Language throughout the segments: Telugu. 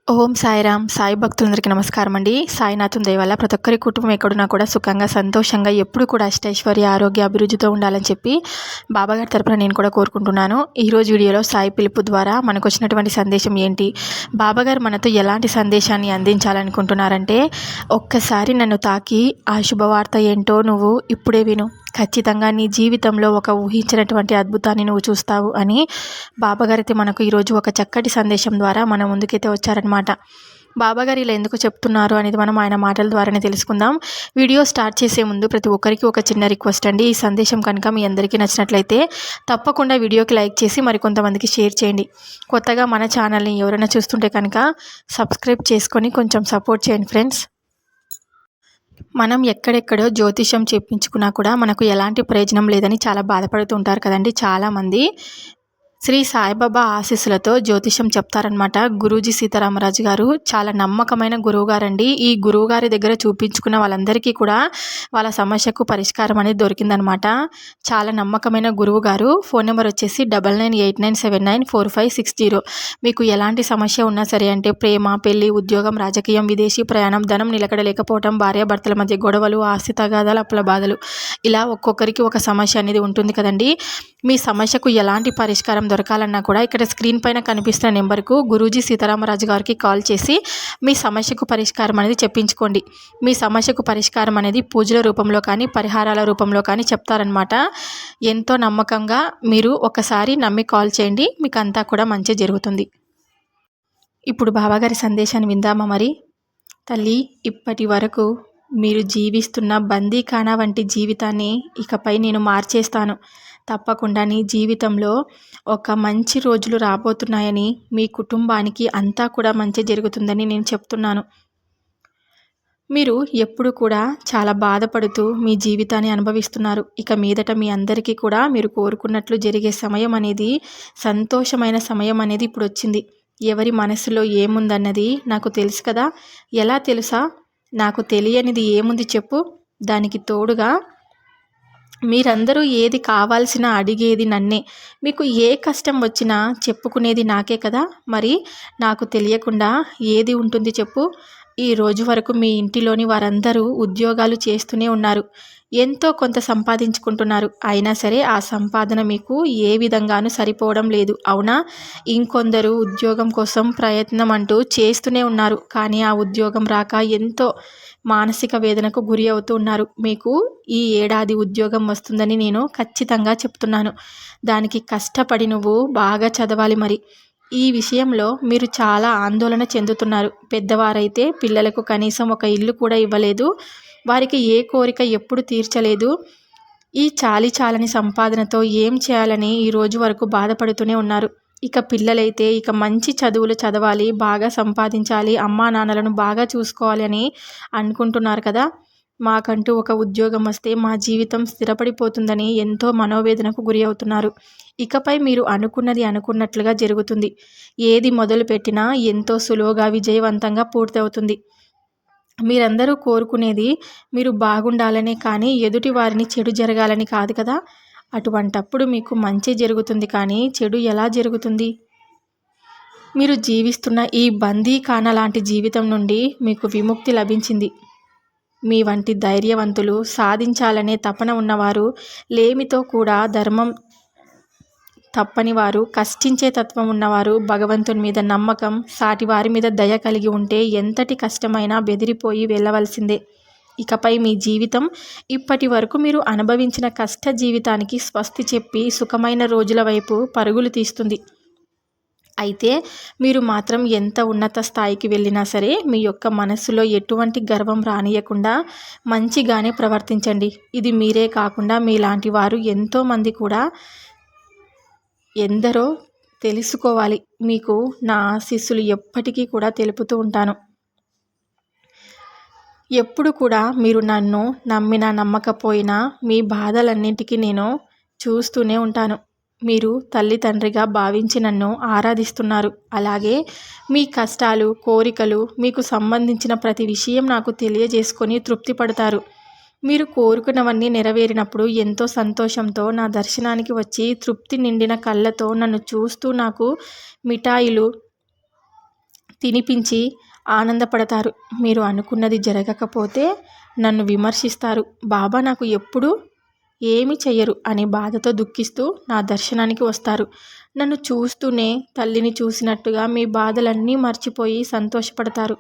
ఓం సాయిరామ్. సాయి భక్తులందరికీ నమస్కారం అండి. సాయినాథుని దయ వల్ల ప్రతి ఒక్కరి కుటుంబం ఎక్కడున్నా కూడా సుఖంగా, సంతోషంగా, ఎప్పుడు కూడా అష్టైశ్వర్య, ఆరోగ్య, అభివృద్ధితో ఉండాలని చెప్పి బాబాగారి తరపున నేను కూడా కోరుకుంటున్నాను. ఈరోజు వీడియోలో సాయి పిలుపు ద్వారా మనకు వచ్చినటువంటి సందేశం ఏంటి, బాబాగారు మనతో ఎలాంటి సందేశాన్ని అందించాలనుకుంటున్నారంటే, ఒక్కసారి నన్ను తాకి ఆ శుభవార్త ఏంటో నువ్వు ఇప్పుడే విను. ఖచ్చితంగా నీ జీవితంలో ఒక ఊహించినటువంటి అద్భుతాన్ని నువ్వు చూస్తావు అని బాబాగారైతే మనకు ఈరోజు ఒక చక్కటి సందేశం ద్వారా మన ముందుకైతే వచ్చారనమాట. బాబాగారు ఇలా ఎందుకు చెప్తున్నారు అనేది మనం ఆయన మాటల ద్వారానే తెలుసుకుందాం. వీడియో స్టార్ట్ చేసే ముందు ప్రతి ఒక్కరికి ఒక చిన్న రిక్వెస్ట్ అండి. ఈ సందేశం కనుక మీ అందరికీ నచ్చినట్లయితే తప్పకుండా వీడియోకి లైక్ చేసి మరికొంతమందికి షేర్ చేయండి. కొత్తగా మన ఛానల్ని ఎవరైనా చూస్తుంటే కనుక సబ్స్క్రైబ్ చేసుకొని కొంచెం సపోర్ట్ చేయండి ఫ్రెండ్స్. మనం ఎక్కడెక్కడో జ్యోతిషం చెప్పించుకున్నా కూడా మనకు ఎలాంటి ప్రయోజనం లేదని చాలా బాధపడుతూ ఉంటారు కదండి చాలామంది. శ్రీ సాయిబాబా ఆశీస్సులతో జ్యోతిషం చెప్తారనమాట గురూజీ సీతారామరాజు గారు. చాలా నమ్మకమైన గురువుగారండి. ఈ గురువుగారి దగ్గర చూపించుకున్న వాళ్ళందరికీ కూడా వాళ్ళ సమస్యకు పరిష్కారం అనేది దొరికిందనమాట. చాలా నమ్మకమైన గురువు గారు. ఫోన్ నెంబర్ వచ్చేసి 9989794560. మీకు ఎలాంటి సమస్య ఉన్నా సరే, అంటే ప్రేమ, పెళ్లి, ఉద్యోగం, రాజకీయం, విదేశీ ప్రయాణం, ధనం నిలకడ లేకపోవడం, భార్యాభర్తల మధ్య గొడవలు, ఆస్తి తగాదాలు, అప్పుల బాధలు, ఇలా ఒక్కొక్కరికి ఒక సమస్య అనేది ఉంటుంది కదండి. మీ సమస్యకు ఎలాంటి పరిష్కారం దొరకాలన్నా కూడా ఇక్కడ స్క్రీన్ పైన కనిపిస్తున్న నెంబర్కు గురూజీ సీతారామరాజు గారికి కాల్ చేసి మీ సమస్యకు పరిష్కారం అనేది చెప్పించుకోండి. మీ సమస్యకు పరిష్కారం అనేది పూజల రూపంలో కానీ, పరిహారాల రూపంలో కానీ చెప్తారనమాట. ఎంతో నమ్మకంగా మీరు ఒకసారి నమ్మి కాల్ చేయండి, మీకు అంతా కూడా మంచి జరుగుతుంది. ఇప్పుడు బాబాగారి సందేశాన్ని విందామా మరి. తల్లి, ఇప్పటి వరకు మీరు జీవిస్తున్న బందీఖానా వంటి జీవితాన్ని ఇకపై నేను మార్చేస్తాను. తప్పకుండా నీ జీవితంలో ఒక మంచి రోజులు రాబోతున్నాయని, మీ కుటుంబానికి అంతా కూడా మంచి జరుగుతుందని నేను చెప్తున్నాను. మీరు ఎప్పుడు కూడా చాలా బాధపడుతూ మీ జీవితాన్ని అనుభవిస్తున్నారు. ఇక మీదట మీ అందరికీ కూడా మీరు కోరుకున్నట్లు జరిగే సమయం అనేది, సంతోషమైన సమయం అనేది ఇప్పుడు వచ్చింది. ఎవరి మనసులో ఏముందన్నది నాకు తెలుసు కదా. ఎలా తెలుసా? నాకు తెలియనిది ఏముంది చెప్పు. దానికి తోడుగా మీరందరూ ఏది కావాల్సిన అడిగేది నన్నే. మీకు ఏ కష్టం వచ్చినా చెప్పుకునేది నాకే కదా. మరి నాకు తెలియకుండా ఏది ఉంటుంది చెప్పు. ఈ రోజు వరకు మీ ఇంటిలోని వారందరూ ఉద్యోగాలు చేస్తూనే ఉన్నారు, ఎంతో కొంత సంపాదించుకుంటున్నారు. అయినా సరే ఆ సంపాదన మీకు ఏ విధంగానూ సరిపోవడం లేదు, అవునా? ఇంకొందరు ఉద్యోగం కోసం ప్రయత్నం అంటూ చేస్తూనే ఉన్నారు, కానీ ఆ ఉద్యోగం రాక ఎంతో మానసిక వేదనకు గురి అవుతూ ఉన్నారు. మీకు ఈ ఏడాది ఉద్యోగం వస్తుందని నేను ఖచ్చితంగా చెప్తున్నాను. దానికి కష్టపడి నువ్వు బాగా చదవాలి. మరి ఈ విషయంలో మీరు చాలా ఆందోళన చెందుతున్నారు. పెద్దవారైతే పిల్లలకు కనీసం ఒక ఇల్లు కూడా ఇవ్వలేదు, వారికి ఏ కోరిక ఎప్పుడు తీర్చలేదు. ఈ చాలని సంపాదనతో ఏం చేయాలని ఈ రోజు వరకు బాధపడుతూనే ఉన్నారు. ఇక పిల్లలైతే ఇక మంచి చదువులు చదవాలి, బాగా సంపాదించాలి, అమ్మా నాన్నలను బాగా చూసుకోవాలి అని అనుకుంటున్నారు కదా. మాకంటూ ఒక ఉద్యోగం వస్తే మా జీవితం స్థిరపడిపోతుందని ఎంతో మనోవేదనకు గురి అవుతున్నారు. ఇకపై మీరు అనుకున్నది అనుకున్నట్లుగా జరుగుతుంది. ఏది మొదలు పెట్టినా ఎంతో సులువుగా, విజయవంతంగా పూర్తవుతుంది. మీరందరూ కోరుకునేది మీరు బాగుండాలనే, కానీ ఎదుటి వారిని చెడు జరగాలని కాదు కదా. అటువంటప్పుడు మీకు మంచి జరుగుతుంది, కానీ చెడు ఎలా జరుగుతుంది? మీరు జీవిస్తున్న ఈ బందీఖానా లాంటి జీవితం నుండి మీకు విముక్తి లభించింది. మీ వంటి ధైర్యవంతులు, సాధించాలనే తపన ఉన్నవారు, లేమితో కూడా ధర్మం తప్పని వారు, కష్టించే తత్వం ఉన్నవారు, భగవంతుని మీద నమ్మకం, సాటి వారి మీద దయ కలిగి ఉంటే ఎంతటి కష్టమైనా బెదిరిపోయి వెళ్ళవలసిందే. ఇకపై మీ జీవితం ఇప్పటి వరకు మీరు అనుభవించిన కష్ట జీవితానికి స్వస్తి చెప్పి సుఖమైన రోజుల వైపు పరుగులు తీస్తుంది. అయితే మీరు మాత్రం ఎంత ఉన్నత స్థాయికి వెళ్ళినా సరే మీ యొక్క మనస్సులో ఎటువంటి గర్వం రానియకుండా మంచిగానే ప్రవర్తించండి. ఇది మీరే కాకుండా మీలాంటి వారు ఎంతోమంది కూడా ఎందరో తెలుసుకోవాలి. మీకు నా ఆశీస్సులు ఎప్పటికీ కూడా తెలుపుతూ ఉంటాను. ఎప్పుడు కూడా మీరు నన్ను నమ్మినా నమ్మకపోయినా మీ బాధలన్నింటికీ నేను చూస్తూనే ఉంటాను. మీరు తల్లి తండ్రిగా భావించి నన్ను ఆరాధిస్తున్నారు. అలాగే మీ కష్టాలు, కోరికలు, మీకు సంబంధించిన ప్రతి విషయం నాకు తెలియజేసుకొని తృప్తి పడతారు. మీరు కోరుకున్నవన్నీ నెరవేరినప్పుడు ఎంతో సంతోషంతో నా దర్శనానికి వచ్చి తృప్తి నిండిన కళ్ళతో నన్ను చూస్తూ నాకు మిఠాయిలు తినిపించి ఆనందపడతారు. మీరు అనుకున్నది జరగకపోతే నన్ను విమర్శిస్తారు. బాబా నాకు ఎప్పుడూ ఏమీ చెయ్యరు అని బాధతో దుఃఖిస్తూ నా దర్శనానికి వస్తారు. నన్ను చూస్తూనే తల్లిని చూసినట్టుగా మీ బాధలన్నీ మర్చిపోయి సంతోషపడతారు.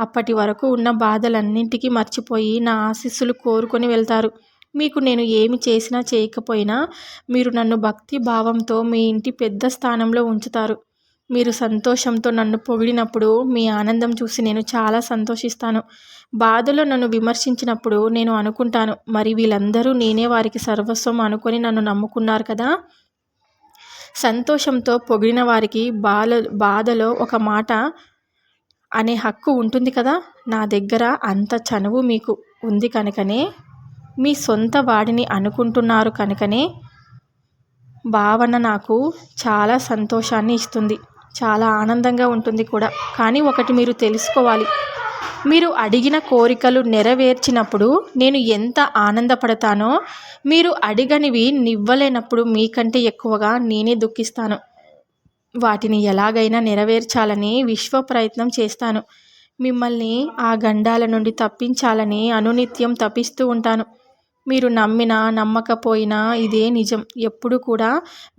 అప్పటి వరకు ఉన్న బాధలన్నింటికీ మర్చిపోయి నా ఆశీస్సులు కోరుకొని వెళ్తారు. మీకు నేను ఏమి చేసినా చేయకపోయినా మీరు నన్ను భక్తి భావంతో మీ ఇంటి పెద్ద స్థానంలో ఉంచుతారు. మీరు సంతోషంతో నన్ను పొగిడినప్పుడు మీ ఆనందం చూసి నేను చాలా సంతోషిస్తాను. బాధలో నన్ను విమర్శించినప్పుడు నేను అనుకుంటాను, మరి వీళ్ళందరూ నేనే వారికి సర్వస్వం అనుకొని నన్ను నమ్ముకున్నారు కదా. సంతోషంతో పొగిడిన వారికి బాధలో ఒక మాట అనే హక్కు ఉంటుంది కదా. నా దగ్గర అంత చనువు మీకు ఉంది కనుకనే, మీ సొంత వాడిని అనుకుంటున్నారు కనుకనే భావన నాకు చాలా సంతోషాన్ని ఇస్తుంది, చాలా ఆనందంగా ఉంటుంది కూడా. కానీ ఒకటి మీరు తెలుసుకోవాలి, మీరు అడిగిన కోరికలు నెరవేర్చినప్పుడు నేను ఎంత ఆనందపడతానో, మీరు అడిగనివి నివ్వలేనప్పుడు మీకంటే ఎక్కువగా నేనే దుఃఖిస్తాను. వాటిని ఎలాగైనా నెరవేర్చాలని విశ్వ ప్రయత్నం చేస్తాను. మిమ్మల్ని ఆ గండాల నుండి తప్పించాలని అనునిత్యం తపిస్తూ ఉంటాను. మీరు నమ్మినా నమ్మకపోయినా ఇదే నిజం. ఎప్పుడు కూడా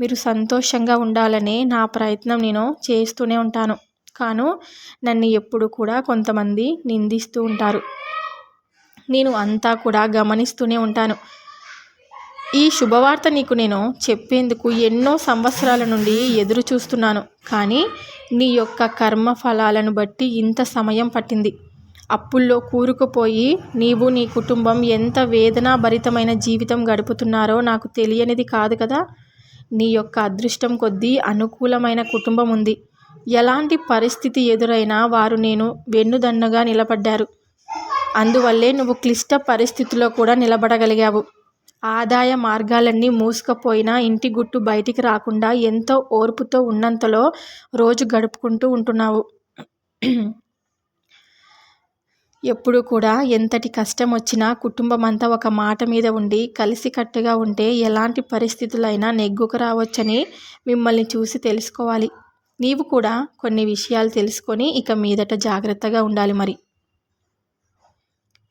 మీరు సంతోషంగా ఉండాలనే నా ప్రయత్నం నేను చేస్తూనే ఉంటాను. కాను నన్ను ఎప్పుడు కూడా కొంతమంది నిందిస్తూ ఉంటారు. నేను అంతా కూడా గమనిస్తూనే ఉంటాను. ఈ శుభవార్త నీకు నేను చెప్పేందుకు ఎన్నో సంవత్సరాల నుండి ఎదురు చూస్తున్నాను. కానీ నీ యొక్క కర్మ ఫలాలను బట్టి ఇంత సమయం పట్టింది. అప్పుల్లో కూరుకుపోయి నీవు నీ కుటుంబం ఎంత వేదనాభరితమైన జీవితం గడుపుతున్నారో నాకు తెలియనిది కాదు కదా. నీ యొక్క అదృష్టం కొద్దీ అనుకూలమైన కుటుంబం ఉంది. ఎలాంటి పరిస్థితి ఎదురైనా వారు నేను వెన్నుదన్నుగా నిలబడ్డారు. అందువల్లే నువ్వు క్లిష్ట పరిస్థితుల్లో కూడా నిలబడగలిగావు. ఆదాయ మార్గాలన్నీ మూసుకుపోయినా ఇంటి గుట్టు బయటికి రాకుండా ఎంతో ఓర్పుతో ఉన్నంతలో రోజు గడుపుకుంటూ ఉంటున్నావు. ఎప్పుడు కూడా ఎంతటి కష్టం వచ్చినా కుటుంబం అంతా ఒక మాట మీద ఉండి కలిసికట్టుగా ఉంటే ఎలాంటి పరిస్థితులైనా నెగ్గుకు రావచ్చని మిమ్మల్ని చూసి తెలుసుకోవాలి. నీవు కూడా కొన్ని విషయాలు తెలుసుకొని ఇక మీదట జాగ్రత్తగా ఉండాలి. మరి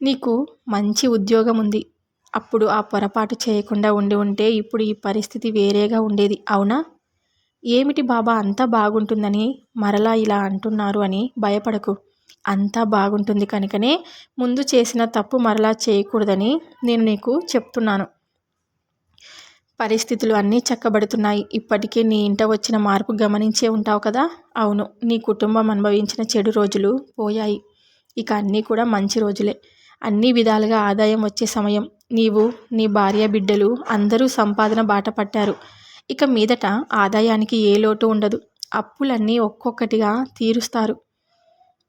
నీకు మంచి ఉద్యోగం ఉంది. అప్పుడు ఆ పొరపాటు చేయకుండా ఉంటే ఇప్పుడు ఈ పరిస్థితి వేరేగా ఉండేది, అవునా? ఏమిటి బాబా అంతా బాగుంటుందని మరలా ఇలా అంటున్నారు అని భయపడకు. అంతా బాగుంటుంది కనుకనే ముందు చేసిన తప్పు మరలా చేయకూడదని నేను నీకు చెప్తున్నాను. పరిస్థితులు అన్నీ చక్కబడుతున్నాయి. ఇప్పటికే నీ ఇంట వచ్చిన మార్పు గమనించే ఉంటావు కదా. అవును, నీ కుటుంబం అనుభవించిన చెడు రోజులు పోయాయి. ఇక అన్నీ కూడా మంచి రోజులే. అన్ని విధాలుగా ఆదాయం వచ్చే సమయం. నీవు, నీ భార్య, బిడ్డలు అందరూ సంపాదన బాట పట్టారు. ఇక మీదట ఆదాయానికి ఏ లోటు ఉండదు. అప్పులన్నీ ఒక్కొక్కటిగా తీరుస్తారు.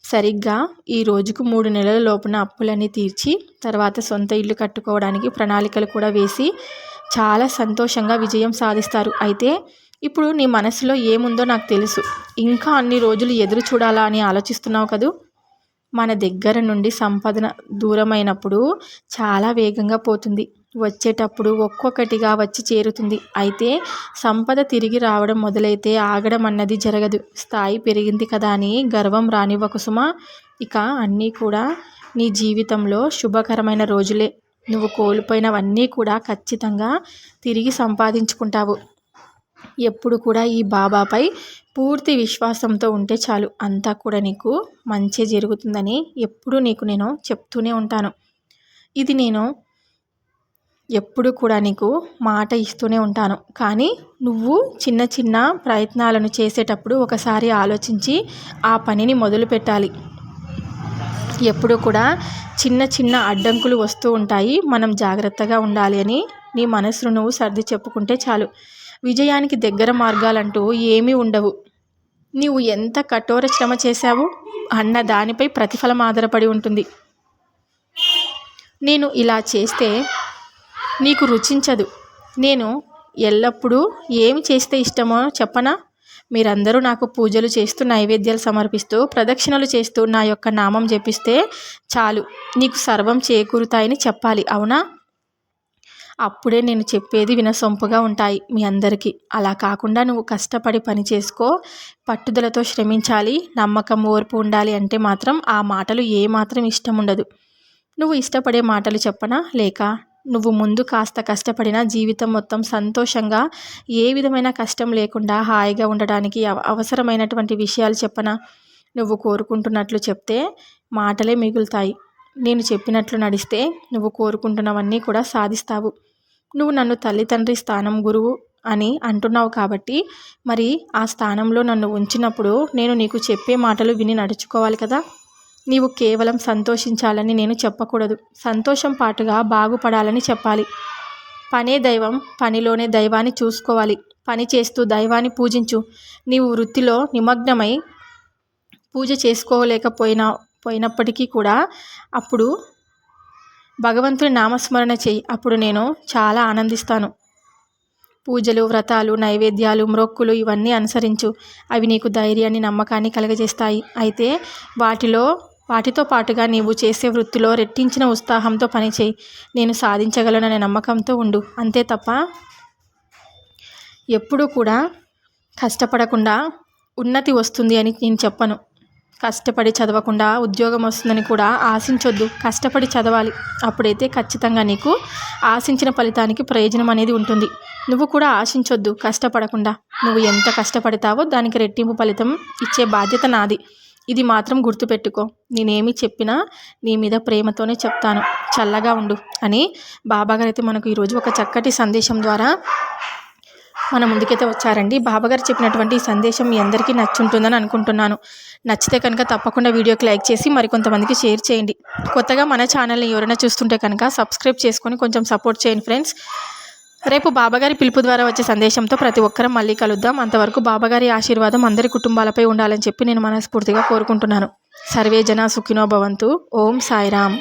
సరిగ్గా ఈ రోజుకు 3 నెలల లోపున అప్పులన్నీ తీర్చి తర్వాత సొంత ఇల్లు కట్టుకోవడానికి ప్రణాళికలు కూడా వేసి చాలా సంతోషంగా విజయం సాధిస్తారు. అయితే ఇప్పుడు నీ మనసులో ఏముందో నాకు తెలుసు. ఇంకా అన్ని రోజులు ఎదురు చూడాలా అని ఆలోచిస్తున్నావు కదూ. మన దగ్గర నుండి సంపాదన దూరమైనప్పుడు చాలా వేగంగా పోతుంది. వచ్చేటప్పుడు ఒక్కొక్కటిగా వచ్చి చేరుతుంది. అయితే సంపద తిరిగి రావడం మొదలైతే ఆగడం అన్నది జరగదు. స్థాయి పెరిగింది కదా అని గర్వం రానివ్వకు సుమా. ఇక అన్నీ కూడా నీ జీవితంలో శుభకరమైన రోజులే. నువ్వు కోల్పోయినవన్నీ కూడా ఖచ్చితంగా తిరిగి సంపాదించుకుంటావు. ఎప్పుడు కూడా ఈ బాబాపై పూర్తి విశ్వాసంతో ఉంటే చాలు. అంతా కూడా నీకు మంచి జరుగుతుందని ఎప్పుడూ నీకు నేను చెప్తూనే ఉంటాను. ఇది నేను ఎప్పుడు కూడా నీకు మాట ఇస్తూనే ఉంటాను. కానీ నువ్వు చిన్న చిన్న ప్రయత్నాలను చేసేటప్పుడు ఒకసారి ఆలోచించి ఆ పనిని మొదలు పెట్టాలి. ఎప్పుడు కూడా చిన్న చిన్న అడ్డంకులు వస్తూ ఉంటాయి. మనం జాగ్రత్తగా ఉండాలి అని నీ మనసును నువ్వు సర్ది చెప్పుకుంటే చాలు. విజయానికి దగ్గర మార్గాలంటూ ఏమీ ఉండవు. నీవు ఎంత కఠోర శ్రమ చేశావు అన్న దానిపై ప్రతిఫలం ఆధారపడి ఉంటుంది. నేను ఇలా చేస్తే నీకు రుచించదు. నేను ఎల్లప్పుడూ ఏమి చేస్తే ఇష్టమో చెప్పనా? మీరందరూ నాకు పూజలు చేస్తూ, నైవేద్యాలు సమర్పిస్తూ, ప్రదక్షిణలు చేస్తూ నా యొక్క నామం జపిస్తే చాలు, నీకు సర్వం చేకూరుతాయని చెప్పాలి, అవునా? అప్పుడే నేను చెప్పేది వినసొంపుగా ఉంటాయి మీ అందరికీ. అలా కాకుండా నువ్వు కష్టపడి పని చేసుకో, పట్టుదలతో శ్రమించాలి, నమ్మకం, ఓర్పు ఉండాలి అంటే మాత్రం ఆ మాటలు ఏమాత్రం ఇష్టం ఉండదు. నువ్వు ఇష్టపడే మాటలు చెప్పనా? లేక నువ్వు ముందు కాస్త కష్టపడినా జీవితం మొత్తం సంతోషంగా, ఏ విధమైన కష్టం లేకుండా హాయిగా ఉండడానికి అవసరమైనటువంటి విషయాలు చెప్పనా? నువ్వు కోరుకుంటున్నట్లు చెప్తే మాటలే మిగులుతాయి. నేను చెప్పినట్లు నడిస్తే నువ్వు కోరుకుంటున్నవన్నీ కూడా సాధిస్తావు. నువ్వు నన్ను తల్లిదండ్రి స్థానం, గురువు అని అంటున్నావు కాబట్టి మరి ఆ స్థానంలో నన్ను ఉంచినప్పుడు నేను నీకు చెప్పే మాటలు విని నడుచుకోవాలి కదా. నీవు కేవలం సంతోషించాలని నేను చెప్పకూడదు, సంతోషం పాటుగా బాగుపడాలని చెప్పాలి. పనే దైవం, పనిలోనే దైవాన్ని చూసుకోవాలి. పని చేస్తూ దైవాన్ని నీవు వృత్తిలో నిమగ్నమై పూజ పోయినప్పటికీ కూడా అప్పుడు భగవంతుని నామస్మరణ చెయ్యి. అప్పుడు నేను చాలా ఆనందిస్తాను. పూజలు, వ్రతాలు, నైవేద్యాలు, మ్రొక్కులు ఇవన్నీ అనుసరించు. అవి నీకు ధైర్యాన్ని, నమ్మకాన్ని కలగజేస్తాయి. అయితే వాటితో పాటుగా నీవు చేసే వృత్తిలో రెట్టించిన ఉత్సాహంతో పనిచేయి. నేను సాధించగలననే నమ్మకంతో ఉండు. అంతే తప్ప ఎప్పుడూ కూడా కష్టపడకుండా ఉన్నతి వస్తుంది అని నేను చెప్పను. కష్టపడి చదవకుండా ఉద్యోగం వస్తుందని కూడా ఆశించొద్దు. కష్టపడి చదవాలి. అప్పుడైతే ఖచ్చితంగా నీకు ఆశించిన ఫలితానికి ప్రయోజనం అనేది ఉంటుంది. నువ్వు కూడా ఆశించొద్దు కష్టపడకుండా. నువ్వు ఎంత కష్టపడతావో దానికి రెట్టింపు ఫలితం ఇచ్చే బాధ్యత నాది. ఇది మాత్రం గుర్తుపెట్టుకో. నేనేమి చెప్పినా నీ మీద ప్రేమతోనే చెప్తాను. చల్లగా ఉండు అని బాబాగారు అయితే మనకు ఈరోజు ఒక చక్కటి సందేశం ద్వారా మన ముందుకైతే వచ్చారండి. బాబాగారు చెప్పినటువంటి ఈ సందేశం మీ అందరికీ నచ్చుంటుందని అనుకుంటున్నాను. నచ్చితే కనుక తప్పకుండా వీడియోకి లైక్ చేసి మరికొంతమందికి షేర్ చేయండి. కొత్తగా మన ఛానల్ని ఎవరైనా చూస్తుంటే కనుక సబ్స్క్రైబ్ చేసుకొని కొంచెం సపోర్ట్ చేయండి ఫ్రెండ్స్. రేపు బాబాగారి పిలుపు ద్వారా వచ్చే సందేశంతో ప్రతి ఒక్కరం మళ్ళీ కలుద్దాం. అంతవరకు బాబాగారి ఆశీర్వాదం అందరి కుటుంబాలపై ఉండాలని చెప్పి నేను మనస్ఫూర్తిగా కోరుకుంటున్నాను. సర్వే జన సుఖినో భవంతు. ఓం సాయిరామ్.